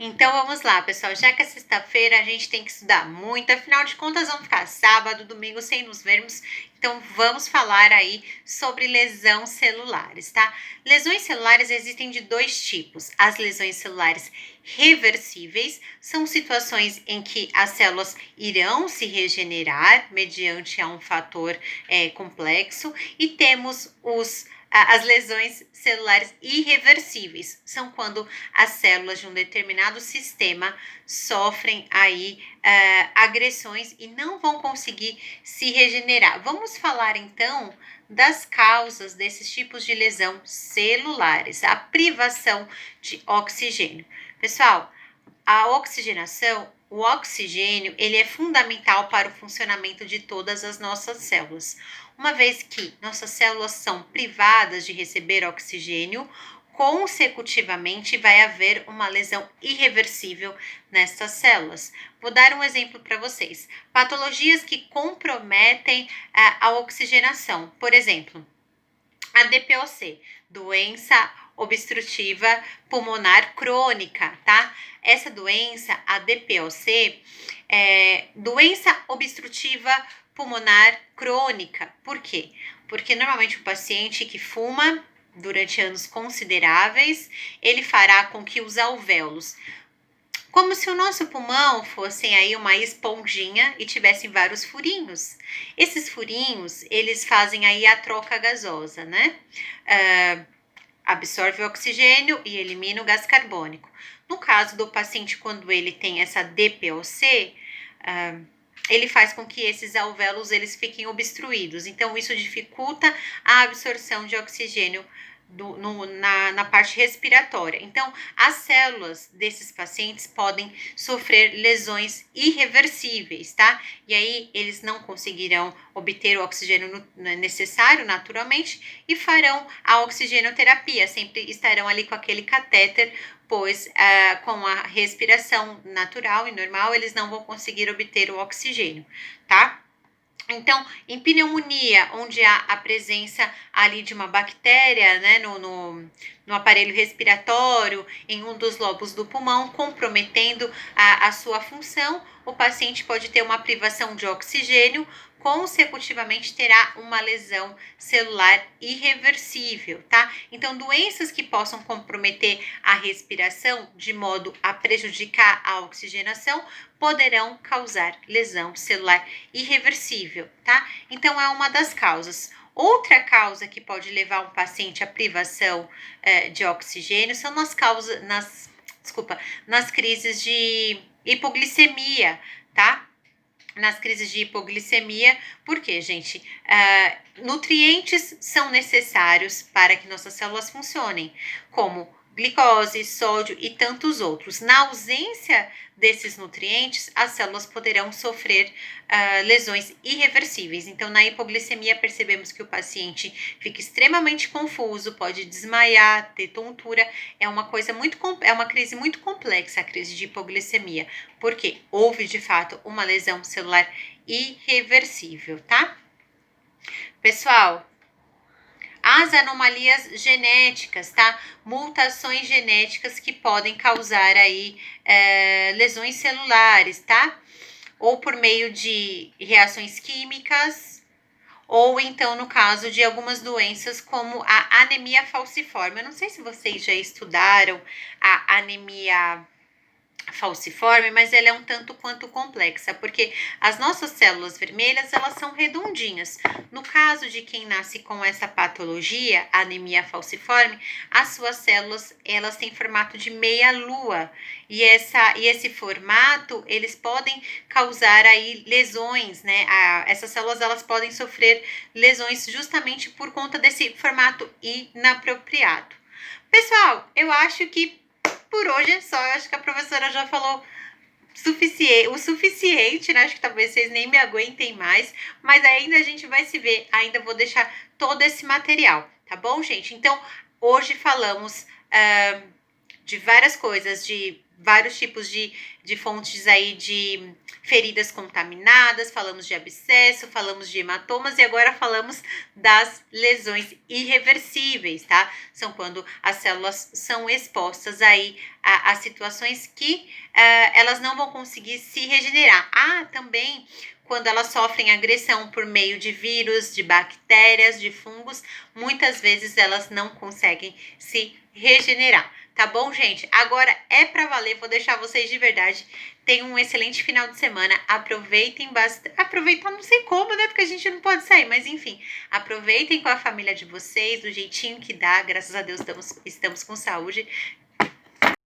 Então vamos lá, pessoal. Já que é sexta-feira, a gente tem que estudar muito. Afinal de contas, vamos ficar sábado, domingo sem nos vermos. Então vamos falar aí sobre lesões celulares, tá? Lesões celulares existem de dois tipos. As lesões celulares reversíveis são situações em que as células irão se regenerar mediante a um fator complexo, e temos as lesões celulares irreversíveis, são quando as células de um determinado sistema sofrem aí agressões e não vão conseguir se regenerar. Vamos falar então das causas desses tipos de lesão celulares, a privação de oxigênio. Pessoal, a oxigenação, o oxigênio, ele é fundamental para o funcionamento de todas as nossas células. Uma vez que nossas células são privadas de receber oxigênio, consecutivamente vai haver uma lesão irreversível nessas células. Vou dar um exemplo para vocês. Patologias que comprometem a oxigenação. Por exemplo, a DPOC, doença obstrutiva pulmonar crônica, tá? Essa doença, a DPOC, é doença obstrutiva pulmonar crônica. Por quê? Porque normalmente o paciente que fuma durante anos consideráveis, ele fará com que os alvéolos, como se o nosso pulmão fossem aí uma esponjinha e tivessem vários furinhos. Esses furinhos, eles fazem aí a troca gasosa, né? Absorve o oxigênio e elimina o gás carbônico. No caso do paciente, quando ele tem essa DPOC, ele faz com que esses alvéolos eles fiquem obstruídos. Então, isso dificulta a absorção de oxigênio na parte respiratória. Então, as células desses pacientes podem sofrer lesões irreversíveis, tá? E aí, eles não conseguirão obter o oxigênio necessário naturalmente e farão a oxigenoterapia, sempre estarão ali com aquele catéter, pois com a respiração natural e normal, eles não vão conseguir obter o oxigênio, tá? Então, em pneumonia, onde há a presença ali de uma bactéria, né, no aparelho respiratório, em um dos lobos do pulmão, comprometendo a sua função, o paciente pode ter uma privação de oxigênio, consecutivamente terá uma lesão celular irreversível, tá? Então, doenças que possam comprometer a respiração de modo a prejudicar a oxigenação poderão causar lesão celular irreversível, tá? Então, é uma das causas. Outra causa que pode levar um paciente à privação de oxigênio são nas crises de hipoglicemia, tá? Nas crises de hipoglicemia, porque, gente, nutrientes são necessários para que nossas células funcionem, como glicose, sódio e tantos outros. Na ausência desses nutrientes, as células poderão sofrer lesões irreversíveis. Então, na hipoglicemia, percebemos que o paciente fica extremamente confuso, pode desmaiar, ter tontura. É uma crise muito complexa, a crise de hipoglicemia, porque houve de fato uma lesão celular irreversível, tá? Pessoal, as anomalias genéticas, tá? Mutações genéticas que podem causar aí lesões celulares, tá? Ou por meio de reações químicas, ou então no caso de algumas doenças como a anemia falciforme. Eu não sei se vocês já estudaram a anemia falciforme, mas ela é um tanto quanto complexa, porque as nossas células vermelhas, elas são redondinhas. No caso de quem nasce com essa patologia, anemia falciforme, as suas células, elas têm formato de meia-lua, e esse formato, eles podem causar aí lesões, né? Essas células, elas podem sofrer lesões justamente por conta desse formato inapropriado. Pessoal, eu acho que por hoje é só. Eu acho que a professora já falou o suficiente, né? Acho que talvez vocês nem me aguentem mais, mas ainda a gente vai se ver. Ainda vou deixar todo esse material, tá bom, gente? Então, hoje falamos de várias coisas, de vários tipos de fontes aí de feridas contaminadas, falamos de abscesso, falamos de hematomas e agora falamos das lesões irreversíveis, tá? São quando as células são expostas aí a situações que elas não vão conseguir se regenerar. Também quando elas sofrem agressão por meio de vírus, de bactérias, de fungos, muitas vezes elas não conseguem se regenerar. Tá bom, gente? Agora é pra valer, vou deixar vocês de verdade. Tenham um excelente final de semana. Aproveitem bastante. Aproveitar não sei como, né? Porque a gente não pode sair, mas enfim. Aproveitem com a família de vocês, do jeitinho que dá. Graças a Deus estamos com saúde.